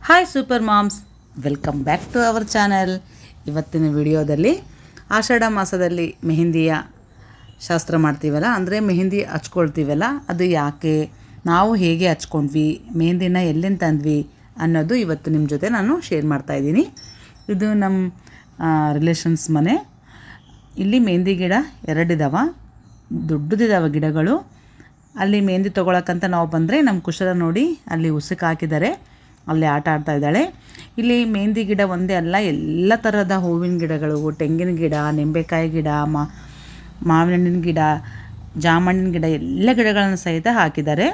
Hi super moms, welcome back to our channel. ಇವತ್ತಿನ ವಿಡಿಯೋದಲ್ಲಿ ಆಷಾಢ ಮಾಸದಲ್ಲಿ ಮೆಹಂದಿಯ ಶಾಸ್ತ್ರ ಮಾಡ್ತೀವಲ್ಲ, ಅಂದರೆ ಮೆಹಂದಿ ಹಚ್ಕೊಳ್ತೀವಲ್ಲ, ಅದು ಯಾಕೆ, ನಾವು ಹೇಗೆ ಹಚ್ಕೊಂಡ್ವಿ, ಮೆಹಂದಿನ ಎಲ್ಲಿಂದ ತಂದ್ವಿ ಅನ್ನೋದು ಇವತ್ತು ನಿಮ್ಮ ಜೊತೆ ನಾನು ಶೇರ್ ಮಾಡ್ತಾಯಿದ್ದೀನಿ. ಇದು ನಮ್ಮ ರಿಲೇಷನ್ಸ್ ಮನೆ. ಇಲ್ಲಿ ಮೆಹಂದಿ ಗಿಡ ಎರಡಿದಾವೆ, ದೊಡ್ಡದಿದ್ದಾವೆ ಗಿಡಗಳು. ಅಲ್ಲಿ ಮೆಹಂದಿ ತೊಗೊಳಕ್ಕಂತ ನಾವು ಬಂದರೆ ನಮ್ಮ ಕುಶಲ ನೋಡಿ ಅಲ್ಲಿ ಉಸುಕು ಹಾಕಿದ್ದಾರೆ, ಅಲ್ಲಿ ಆಟ ಆಡ್ತಾ ಇದ್ದಾಳೆ. ಇಲ್ಲಿ ಮೆಹಂದಿ ಗಿಡ ಒಂದೇ ಅಲ್ಲ, ಎಲ್ಲ ಥರದ ಹೂವಿನ ಗಿಡಗಳು, ತೆಂಗಿನ ಗಿಡ, ನಿಂಬೆಕಾಯಿ ಗಿಡ, ಮಾವಿನ ಹಣ್ಣಿನ ಗಿಡ, ಜಾಮಣ್ಣಿನ ಗಿಡ, ಎಲ್ಲ ಗಿಡಗಳನ್ನು ಸಹಿತ ಹಾಕಿದ್ದಾರೆ.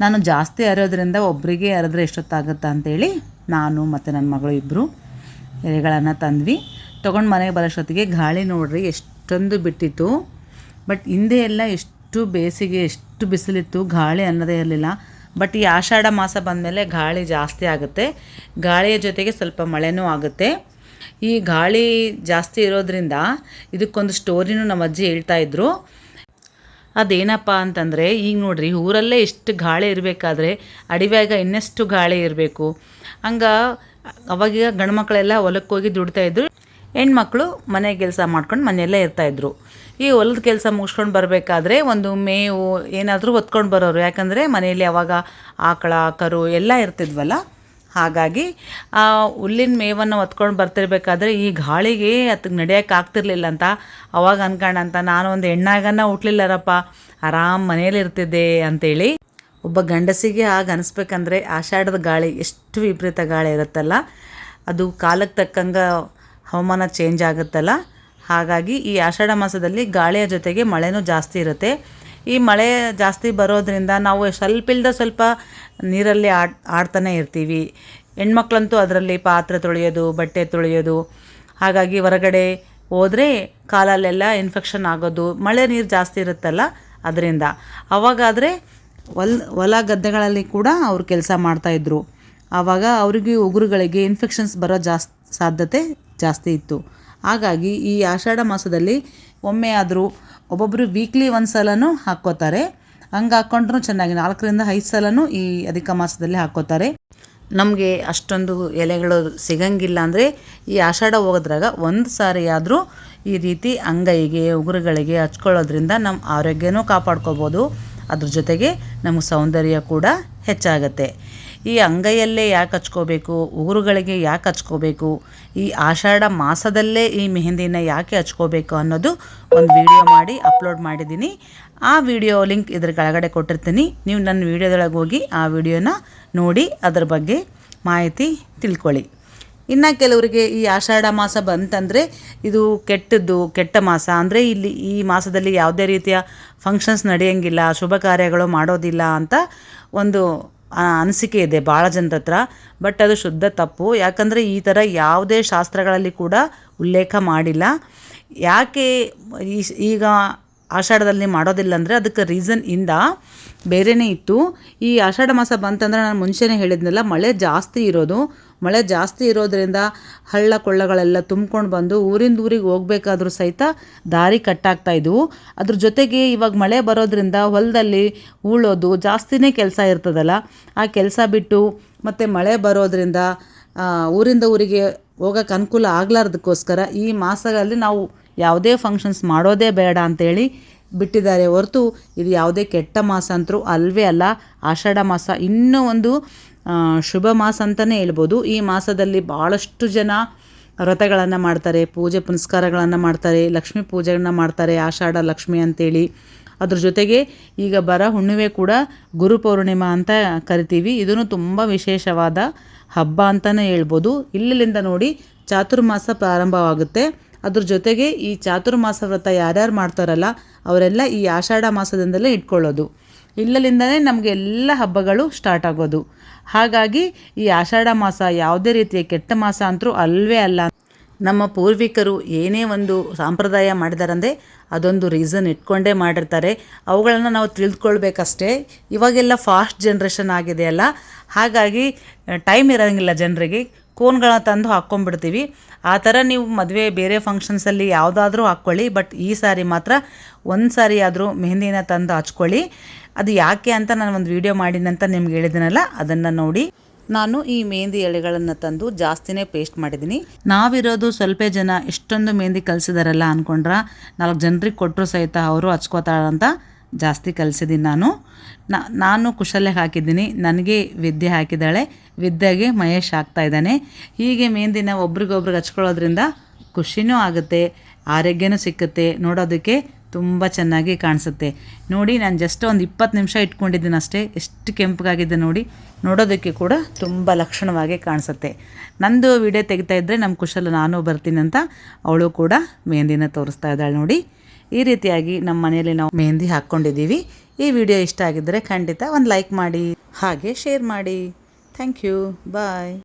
ನಾನು ಜಾಸ್ತಿ ಅರೋದ್ರಿಂದ ಒಬ್ಬರಿಗೆ ಅರಿದ್ರೆ ಎಷ್ಟೊತ್ತಾಗುತ್ತೆ ಅಂತೇಳಿ ನಾನು ಮತ್ತು ನನ್ನ ಮಗಳು ಇಬ್ಬರು ಎಲೆಗಳನ್ನು ತಂದ್ವಿ. ತೊಗೊಂಡು ಮನೆಗೆ ಬರೋಷ್ಟೊತ್ತಿಗೆ ಗಾಳಿ ನೋಡ್ರಿ ಎಷ್ಟೊಂದು ಬಿಟ್ಟಿತ್ತು. ಬಟ್ ಹಿಂದೆ ಎಲ್ಲ ಎಷ್ಟು ಬೇಸಿಗೆ, ಎಷ್ಟು ಬಿಸಿಲಿತ್ತು, ಗಾಳಿ ಅನ್ನೋದೇ ಇರಲಿಲ್ಲ. ಬಟ್ ಈ ಆಷಾಢ ಮಾಸ ಬಂದಮೇಲೆ ಗಾಳಿ ಜಾಸ್ತಿ ಆಗುತ್ತೆ, ಗಾಳಿಯ ಜೊತೆಗೆ ಸ್ವಲ್ಪ ಮಳೆನೂ ಆಗುತ್ತೆ. ಈ ಗಾಳಿ ಜಾಸ್ತಿ ಇರೋದ್ರಿಂದ ಇದಕ್ಕೊಂದು ಸ್ಟೋರಿನೂ ನಮ್ಮ ಅಜ್ಜಿ ಹೇಳ್ತಾಯಿದ್ರು. ಅದೇನಪ್ಪ ಅಂತಂದರೆ, ಈಗ ನೋಡ್ರಿ ಊರಲ್ಲೇ ಇಷ್ಟು ಗಾಳಿ ಇರಬೇಕಾದ್ರೆ ಅಡಿವ್ಯಾಗ ಇನ್ನೆಷ್ಟು ಗಾಳಿ ಇರಬೇಕು. ಹಂಗೆ ಅವಾಗ ಗಂಡು ಮಕ್ಕಳೆಲ್ಲ ಹೊಲಕ್ಕೆ ಹೋಗಿ ದುಡಿತಾಯಿದ್ರು, ಹೆಣ್ಮಕ್ಳು ಮನೆ ಕೆಲಸ ಮಾಡ್ಕೊಂಡು ಮನೆಯಲ್ಲೇ ಇರ್ತಾಯಿದ್ರು. ಈ ಹೊಲದ ಕೆಲಸ ಮುಗಿಸ್ಕೊಂಡು ಬರಬೇಕಾದ್ರೆ ಒಂದು ಮೇವು ಏನಾದರೂ ಹೊತ್ಕೊಂಡು ಬರೋರು, ಯಾಕಂದರೆ ಮನೆಯಲ್ಲಿ ಅವಾಗ ಆಕಳ ಕರು ಎಲ್ಲ ಇರ್ತಿದ್ವಲ್ಲ. ಹಾಗಾಗಿ ಆ ಹುಲ್ಲಿನ ಮೇವನ್ನು ಹೊತ್ಕೊಂಡು ಬರ್ತಿರ್ಬೇಕಾದ್ರೆ ಈ ಗಾಳಿಗೆ ಅದಕ್ಕೆ ನಡೆಯೋಕ್ಕೆ ಆಗ್ತಿರ್ಲಿಲ್ಲ ಅಂತ ಅವಾಗ ಅನ್ಕೊಂಡಂತ, ನಾನು ಒಂದು ಹೆಣ್ಣಾಗನ್ನ ಹುಟ್ಲಿಲ್ಲರಪ್ಪ, ಆರಾಮ್ ಮನೇಲಿ ಇರ್ತಿದ್ದೆ ಅಂತೇಳಿ. ಒಬ್ಬ ಗಂಡಸಿಗೆ ಆಗ ಅನಿಸ್ಬೇಕಂದ್ರೆ ಆಷಾಢದ ಗಾಳಿ ಎಷ್ಟು ವಿಪರೀತ ಗಾಳಿ ಇರುತ್ತಲ್ಲ, ಅದು ಕಾಲಕ್ಕೆ ತಕ್ಕಂಗೆ ಹವಾಮಾನ ಚೇಂಜ್ ಆಗುತ್ತಲ್ಲ. ಹಾಗಾಗಿ ಈ ಆಷಾಢ ಮಾಸದಲ್ಲಿ ಗಾಳಿಯ ಜೊತೆಗೆ ಮಳೆನೂ ಜಾಸ್ತಿ ಇರುತ್ತೆ. ಈ ಮಳೆ ಜಾಸ್ತಿ ಬರೋದ್ರಿಂದ ನಾವು ಸ್ವಲ್ಪ ನೀರಲ್ಲಿ ಆಡ್ತಾನೆ ಇರ್ತೀವಿ. ಹೆಣ್ಮಕ್ಳಂತೂ ಅದರಲ್ಲಿ ಪಾತ್ರೆ ತೊಳೆಯೋದು, ಬಟ್ಟೆ ತೊಳೆಯೋದು, ಹಾಗಾಗಿ ಹೊರಗಡೆ ಹೋದರೆ ಕಾಲಲ್ಲೆಲ್ಲ ಇನ್ಫೆಕ್ಷನ್ ಆಗೋದು, ಮಳೆ ನೀರು ಜಾಸ್ತಿ ಇರುತ್ತಲ್ಲ ಅದರಿಂದ. ಅವಾಗಾದರೆ ಹೊಲ ಗದ್ದೆಗಳಲ್ಲಿ ಕೂಡ ಅವ್ರು ಕೆಲಸ ಮಾಡ್ತಾಯಿದ್ರು. ಆವಾಗ ಅವರಿಗೆ ಉಗುರುಗಳಿಗೆ ಇನ್ಫೆಕ್ಷನ್ಸ್ ಬರೋ ಸಾಧ್ಯತೆ ಜಾಸ್ತಿ ಇತ್ತು. ಹಾಗಾಗಿ ಈ ಆಷಾಢ ಮಾಸದಲ್ಲಿ ಒಮ್ಮೆ ಆದರೂ ಒಬ್ಬೊಬ್ಬರು ವೀಕ್ಲಿ ಒಂದು ಸಲನೂ ಹಾಕ್ಕೋತಾರೆ. ಹಂಗೆ ಹಾಕ್ಕೊಂಡ್ರೂ ಚೆನ್ನಾಗಿ 4-5 ಸಲನೂ ಈ ಅಧಿಕ ಮಾಸದಲ್ಲಿ ಹಾಕ್ಕೋತಾರೆ. ನಮಗೆ ಅಷ್ಟೊಂದು ಎಲೆಗಳು ಸಿಗಂಗಿಲ್ಲ ಅಂದರೆ ಈ ಆಷಾಢ ಹೋಗೋದ್ರಾಗ ಒಂದು ಸಾರಿ ಆದರೂ ಈ ರೀತಿ ಅಂಗೈಗೆ ಉಗುರುಗಳಿಗೆ ಹಚ್ಕೊಳ್ಳೋದ್ರಿಂದ ನಮ್ಮ ಆರೋಗ್ಯನೂ ಕಾಪಾಡ್ಕೋಬೋದು, ಅದ್ರ ಜೊತೆಗೆ ನಮಗೆ ಸೌಂದರ್ಯ ಕೂಡ ಹೆಚ್ಚಾಗತ್ತೆ. ಈ ಅಂಗೈಯಲ್ಲೇ ಯಾಕೆ ಹಚ್ಕೋಬೇಕು, ಉಗುರುಗಳಿಗೆ ಯಾಕೆ ಹಚ್ಕೋಬೇಕು, ಈ ಆಷಾಢ ಮಾಸದಲ್ಲೇ ಈ ಮೆಹಂದಿನ ಯಾಕೆ ಹಚ್ಕೋಬೇಕು ಅನ್ನೋದು ಒಂದು ವಿಡಿಯೋ ಮಾಡಿ ಅಪ್ಲೋಡ್ ಮಾಡಿದ್ದೀನಿ. ಆ ವಿಡಿಯೋ ಲಿಂಕ್ ಇದ್ರ ಕೆಳಗಡೆ ಕೊಟ್ಟಿರ್ತೀನಿ. ನೀವು ನನ್ನ ವಿಡಿಯೋದೊಳಗೆ ಹೋಗಿ ಆ ವಿಡಿಯೋನ ನೋಡಿ ಅದ್ರ ಬಗ್ಗೆ ಮಾಹಿತಿ ತಿಳ್ಕೊಳ್ಳಿ. ಇನ್ನು ಕೆಲವರಿಗೆ ಈ ಆಷಾಢ ಮಾಸ ಬಂತಂದರೆ ಇದು ಕೆಟ್ಟ ಮಾಸ, ಅಂದರೆ ಇಲ್ಲಿ ಈ ಮಾಸದಲ್ಲಿ ಯಾವುದೇ ರೀತಿಯ ಫಂಕ್ಷನ್ಸ್ ನಡೆಯೋಂಗಿಲ್ಲ, ಶುಭ ಕಾರ್ಯಗಳು ಮಾಡೋದಿಲ್ಲ ಅಂತ ಒಂದು ಅನಿಸಿಕೆ ಇದೆ ಭಾಳ ಜನರ ಹತ್ರ. ಬಟ್ ಅದು ಶುದ್ಧ ತಪ್ಪು. ಯಾಕಂದರೆ ಈ ಥರ ಯಾವುದೇ ಶಾಸ್ತ್ರಗಳಲ್ಲಿ ಕೂಡ ಉಲ್ಲೇಖ ಮಾಡಿಲ್ಲ. ಯಾಕೆ ಈಗ ಆಷಾಢದಲ್ಲಿ ಮಾಡೋದಿಲ್ಲ ಅಂದರೆ ಅದಕ್ಕೆ ರೀಸನ್ ಇಂದ ಬೇರೆಯೇ ಇತ್ತು. ಈ ಆಷಾಢ ಮಾಸ ಬಂತಂದರೆ ನಾನು ಮುಂಚೆನೇ ಹೇಳಿದ್ನಲ್ಲ, ಮಳೆ ಜಾಸ್ತಿ ಇರೋದ್ರಿಂದ ಹಳ್ಳ ಕೊಳ್ಳಗಳೆಲ್ಲ ತುಂಬ್ಕೊಂಡು ಬಂದು ಊರಿಂದ ಊರಿಗೆ ಹೋಗ್ಬೇಕಾದ್ರೂ ಸಹಿತ ದಾರಿ ಕಟ್ಟಾಗ್ತಾಯಿದ್ವು. ಅದ್ರ ಜೊತೆಗೆ ಇವಾಗ ಮಳೆ ಬರೋದ್ರಿಂದ ಹೊಲದಲ್ಲಿ ಉಳೋದು ಜಾಸ್ತಿನೇ ಕೆಲಸ ಇರ್ತದಲ್ಲ, ಆ ಕೆಲಸ ಬಿಟ್ಟು ಮತ್ತು ಮಳೆ ಬರೋದ್ರಿಂದ ಊರಿಂದ ಊರಿಗೆ ಹೋಗೋಕ್ಕೆ ಅನುಕೂಲ ಆಗ್ಲಾರ್ದಕ್ಕೋಸ್ಕರ ಈ ಮಾಸಗಳಲ್ಲಿ ನಾವು ಯಾವುದೇ ಫಂಕ್ಷನ್ಸ್ ಮಾಡೋದೇ ಬೇಡ ಅಂಥೇಳಿ ಬಿಟ್ಟಿದ್ದಾರೆ ಹೊರತು ಇದು ಯಾವುದೇ ಕೆಟ್ಟ ಮಾಸ ಅಂತರೂ ಅಲ್ವೇ ಅಲ್ಲ. ಆಷಾಢ ಮಾಸ ಇನ್ನೂ ಒಂದು ಶುಭ ಮಾಸ ಅಂತಲೇ ಹೇಳ್ಬೋದು. ಈ ಮಾಸದಲ್ಲಿ ಭಾಳಷ್ಟು ಜನ ವ್ರತಗಳನ್ನು ಮಾಡ್ತಾರೆ, ಪೂಜೆ ಪುನಸ್ಕಾರಗಳನ್ನು ಮಾಡ್ತಾರೆ, ಲಕ್ಷ್ಮೀ ಪೂಜೆಗಳನ್ನ ಮಾಡ್ತಾರೆ, ಆಷಾಢ ಲಕ್ಷ್ಮಿ ಅಂತೇಳಿ. ಅದ್ರ ಜೊತೆಗೆ ಈಗ ಬರೋ ಹುಣ್ಣಿಮೆ ಕೂಡ ಗುರು ಪೌರ್ಣಿಮಾ ಅಂತ ಕರಿತೀವಿ. ಇದನ್ನು ತುಂಬ ವಿಶೇಷವಾದ ಹಬ್ಬ ಅಂತಲೇ ಹೇಳ್ಬೋದು. ಇಲ್ಲಿಂದ ನೋಡಿ ಚಾತುರ್ಮಾಸ ಪ್ರಾರಂಭವಾಗುತ್ತೆ. ಅದ್ರ ಜೊತೆಗೆ ಈ ಚಾತುರ್ಮಾಸ ವ್ರತ ಯಾರ್ಯಾರು ಮಾಡ್ತಾರಲ್ಲ ಅವರೆಲ್ಲ ಈ ಆಷಾಢ ಮಾಸದಿಂದಲೇ ಇಟ್ಕೊಳ್ಳೋದು. ಇಲ್ಲಿಂದಲೇ ನಮಗೆ ಎಲ್ಲ ಹಬ್ಬಗಳು ಸ್ಟಾರ್ಟ್ ಆಗೋದು. ಹಾಗಾಗಿ ಈ ಆಷಾಢ ಮಾಸ ಯಾವುದೇ ರೀತಿಯ ಕೆಟ್ಟ ಮಾಸ ಅಂತರೂ ಅಲ್ವೇ ಅಲ್ಲ. ನಮ್ಮ ಪೂರ್ವಿಕರು ಏನೇ ಒಂದು ಸಂಪ್ರದಾಯ ಮಾಡಿದಾರಂದರೆ ಅದೊಂದು ರೀಸನ್ ಇಟ್ಕೊಂಡೇ ಮಾಡಿರ್ತಾರೆ. ಅವುಗಳನ್ನು ನಾವು ತಿಳಿದುಕೊಳ್ಬೇಕಷ್ಟೇ. ಇವಾಗೆಲ್ಲ ಫಾಸ್ಟ್ ಜನ್ರೇಷನ್ ಆಗಿದೆಯಲ್ಲ, ಹಾಗಾಗಿ ಟೈಮ್ ಇರೋಂಗಿಲ್ಲ ಜನರಿಗೆ, ಕೋನ್ಗಳನ್ನ ತಂದು ಹಾಕ್ಕೊಂಡ್ಬಿಡ್ತೀವಿ. ಆ ಥರ ನೀವು ಮದುವೆ ಬೇರೆ ಫಂಕ್ಷನ್ಸಲ್ಲಿ ಯಾವುದಾದ್ರೂ ಹಾಕ್ಕೊಳ್ಳಿ, ಬಟ್ ಈ ಸಾರಿ ಮಾತ್ರ ಒಂದು ಸಾರಿ ಆದರೂ ಮೆಹಂದಿನ ತಂದು ಹಚ್ಕೊಳ್ಳಿ. ಅದು ಯಾಕೆ ಅಂತ ನಾನು ಒಂದು ವಿಡಿಯೋ ಮಾಡಿನಂತ ನಿಮ್ಗೆ ಹೇಳಿದ್ದೀನಲ್ಲ, ಅದನ್ನು ನೋಡಿ. ನಾನು ಈ ಮೆಹಂದಿ ಎಳೆಗಳನ್ನು ತಂದು ಜಾಸ್ತಿನೇ ಪೇಸ್ಟ್ ಮಾಡಿದ್ದೀನಿ. ನಾವಿರೋದು ಸ್ವಲ್ಪ ಜನ, ಇಷ್ಟೊಂದು ಮೆಹಂದಿ ಕಲಿಸಿದಾರಲ್ಲ ಅಂದ್ಕೊಂಡ್ರೆ 4 ಜನರಿಗೆ ಕೊಟ್ಟರು ಸಹಿತ ಅವರು ಹಚ್ಕೋತಾರಂತ ಜಾಸ್ತಿ ಕಲಿಸಿದ್ದೀನಿ. ನಾನು ಕುಶಲ್ಯ ಹಾಕಿದ್ದೀನಿ, ನನಗೆ ವಿದ್ಯೆ ಹಾಕಿದ್ದಾಳೆ, ವಿದ್ಯೆಗೆ ಮಹೇಶ್ ಹಾಕ್ತಾಯಿದ್ದಾನೆ. ಹೀಗೆ ಮೆಹಂದಿನ ಒಬ್ರಿಗೊಬ್ರಿಗೆ ಹಚ್ಕೊಳ್ಳೋದ್ರಿಂದ ಖುಷಿನೂ ಆಗುತ್ತೆ, ಆರೋಗ್ಯನೂ ಸಿಕ್ಕುತ್ತೆ, ನೋಡೋದಕ್ಕೆ ತುಂಬ ಚೆನ್ನಾಗಿ ಕಾಣಿಸುತ್ತೆ. ನೋಡಿ, ನಾನು ಜಸ್ಟ್ ಒಂದು 20 ನಿಮಿಷ ಇಟ್ಕೊಂಡಿದ್ದೀನಿ ಅಷ್ಟೇ, ಎಷ್ಟು ಕೆಂಪಗಾಗಿದೆ ನೋಡಿ. ನೋಡೋದಕ್ಕೆ ಕೂಡ ತುಂಬ ಲಕ್ಷಣವಾಗಿ ಕಾಣಿಸುತ್ತೆ. ನಂದು ವಿಡಿಯೋ ತೆಗಿತಾ ಇದ್ದರೆ ನಮ್ಮ ಕುಶಲ ನಾನು ಬರ್ತೀನಿ ಅಂತ ಅವಳು ಕೂಡ ಮೆಹಂದಿನ ತೋರಿಸ್ತಾ ಇದ್ದಾಳೆ ನೋಡಿ. ಈ ರೀತಿಯಾಗಿ ನಮ್ಮ ಮನೆಯಲ್ಲಿ ನಾವು ಮೆಹಂದಿ ಹಾಕ್ಕೊಂಡಿದ್ದೀವಿ. ಈ ವಿಡಿಯೋ ಇಷ್ಟ ಆಗಿದ್ದರೆ ಖಂಡಿತ ಒಂದು ಲೈಕ್ ಮಾಡಿ, ಹಾಗೆ ಶೇರ್ ಮಾಡಿ. Thank you, bye.